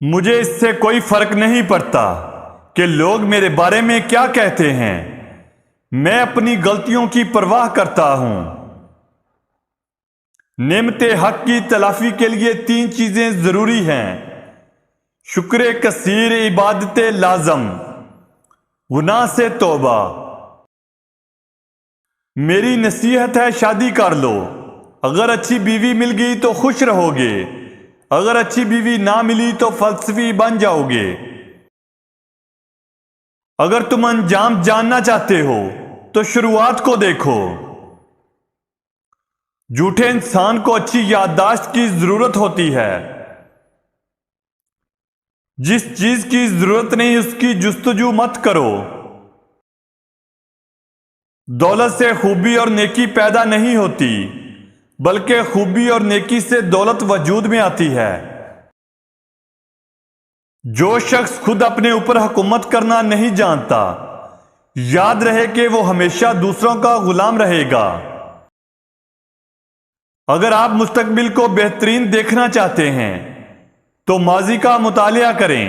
मुझे इससे कोई फर्क नहीं पड़ता कि लोग मेरे बारे में क्या कहते हैं। मैं अपनी गलतियों की परवाह करता हूं। नेमते हक की तलाफी के लिए 3 चीजें जरूरी हैं: शुक्र कसीर, इबादत लाजम, गुनाह से तौबा। मेरी नसीहत है, शादी कर लो। अगर अच्छी बीवी मिल गई तो खुश रहोगे, अगर अच्छी बीवी ना मिली तो फलसफी बन जाओगे। अगर तुम अंजाम जानना चाहते हो तो शुरुआत को देखो। झूठे इंसान को अच्छी याददाश्त की जरूरत होती है। जिस चीज की जरूरत नहीं उसकी जुस्तजू मत करो। दौलत से खूबी और नेकी पैदा नहीं होती, बल्कि खूबी और नेकी से दौलत वजूद में आती है। जो शख्स खुद अपने ऊपर हुकूमत करना नहीं जानता, याद रहे कि वो हमेशा दूसरों का गुलाम रहेगा। अगर आप मुस्तकबिल को बेहतरीन देखना चाहते हैं तो माजी का मुतालिया करें।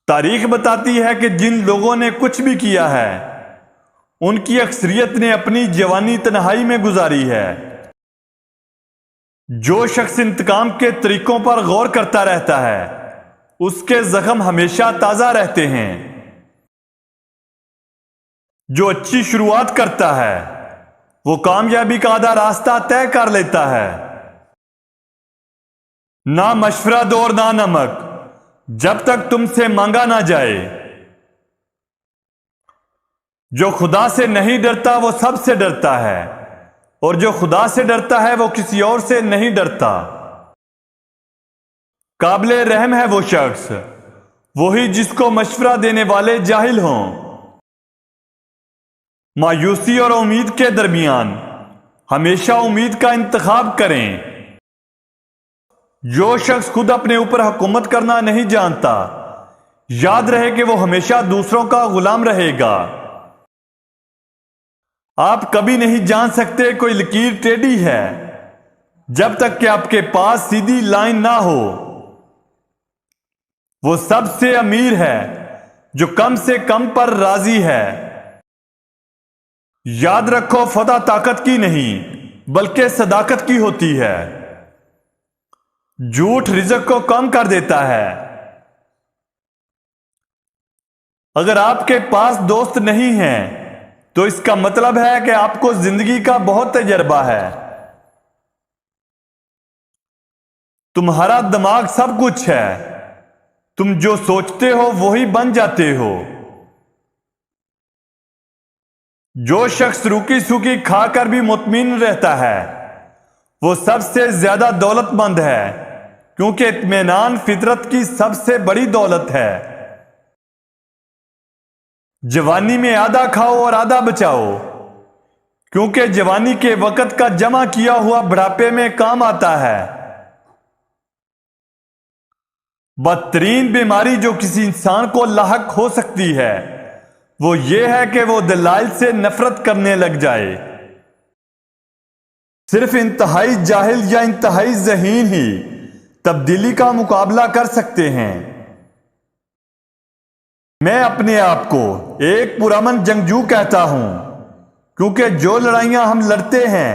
तारीख बताती है कि जिन लोगों ने कुछ भी किया है उनकी अक्सरियत ने अपनी जवानी तन्हाई में गुजारी है। जो शख्स इंतकाम के तरीकों पर गौर करता रहता है उसके जख्म हमेशा ताजा रहते हैं। जो अच्छी शुरुआत करता है वो कामयाबी का आधा रास्ता तय कर लेता है। ना मशवरा दो और ना नमक, जब तक तुमसे मांगा ना जाए। जो खुदा से नहीं डरता वो सबसे डरता है, और जो खुदा से डरता है वो किसी और से नहीं डरता। काबिले रहम है वो शख्स, वही जिसको मशवरा देने वाले जाहिल हों। मायूसी और उम्मीद के दरमियान हमेशा उम्मीद का इंतखाब करें। जो शख्स खुद अपने ऊपर हुकूमत करना नहीं जानता, याद रहे कि वो हमेशा दूसरों का गुलाम रहेगा। आप कभी नहीं जान सकते कोई लकीर टेढ़ी है जब तक कि आपके पास सीधी लाइन ना हो। वो सबसे अमीर है जो कम से कम पर राजी है। याद रखो, फतह ताकत की नहीं बल्कि सदाकत की होती है। झूठ रिज़्क को कम कर देता है। अगर आपके पास दोस्त नहीं है तो इसका मतलब है कि आपको जिंदगी का बहुत तजर्बा है। तुम्हारा दिमाग सब कुछ है। तुम जो सोचते हो वही बन जाते हो। जो शख्स रूखी सूखी खाकर भी मुतमिन रहता है वो सबसे ज्यादा दौलतमंद है, क्योंकि इत्मीनान फितरत की सबसे बड़ी दौलत है। जवानी में आधा खाओ और आधा बचाओ, क्योंकि जवानी के वक्त का जमा किया हुआ बुढ़ापे में काम आता है। बदतरीन बीमारी जो किसी इंसान को लाहक हो सकती है वो ये है कि वो दलाइल से नफरत करने लग जाए। सिर्फ इंतहाई जाहिल या इंतहाई ज़हीन ही तब्दीली का मुकाबला कर सकते हैं। मैं अपने आप को एक पुरअमन जंगजू कहता हूं, क्योंकि जो लड़ाइयां हम लड़ते हैं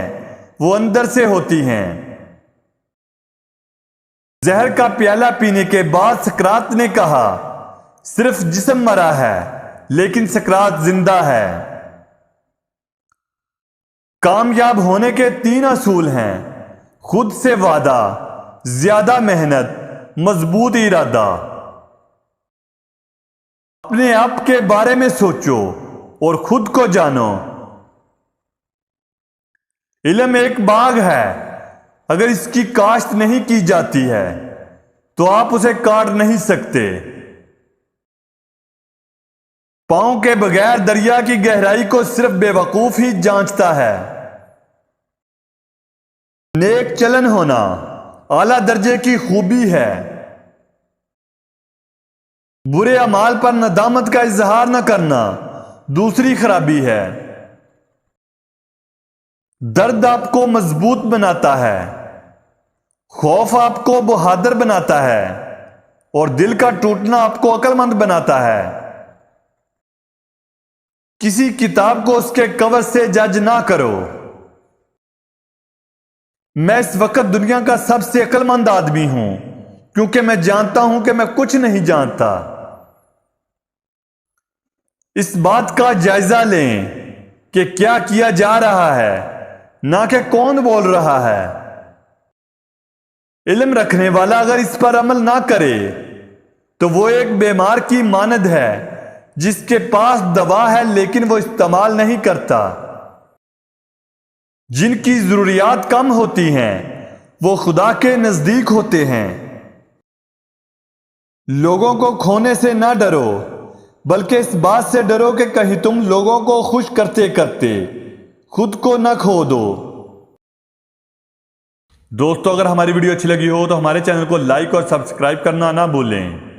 वो अंदर से होती हैं। जहर का प्याला पीने के बाद सकरात ने कहा, सिर्फ जिस्म मरा है लेकिन सकरात जिंदा है। कामयाब होने के 3 असूल हैं: खुद से वादा, ज्यादा मेहनत, मजबूत इरादा। अपने आप के बारे में सोचो और खुद को जानो। इल्म एक बाग है, अगर इसकी काश्त नहीं की जाती है तो आप उसे काट नहीं सकते। पांव के बगैर दरिया की गहराई को सिर्फ बेवकूफ ही जांचता है। नेक चलन होना आला दर्जे की खूबी है। बुरे अमाल पर नदामत का इजहार न करना दूसरी खराबी है। दर्द आपको मजबूत बनाता है, खौफ आपको बहादुर बनाता है और दिल का टूटना आपको अक्लमंद बनाता है। किसी किताब को उसके कवर से जज ना करो। मैं इस वक्त दुनिया का सबसे अक्लमंद आदमी हूं क्योंकि मैं जानता हूं कि मैं कुछ नहीं जानता। इस बात का जायजा लें कि क्या किया जा रहा है, ना कि कौन बोल रहा है। इल्म रखने वाला अगर इस पर अमल ना करे तो वो एक बीमार की मानद है जिसके पास दवा है लेकिन वो इस्तेमाल नहीं करता। जिनकी जरूरियात कम होती हैं वो खुदा के नजदीक होते हैं। लोगों को खोने से ना डरो बल्कि इस बात से डरो कि कहीं तुम लोगों को खुश करते करते खुद को न खो दो। दोस्तों, अगर हमारी वीडियो अच्छी लगी हो तो हमारे चैनल को लाइक और सब्सक्राइब करना ना भूलें।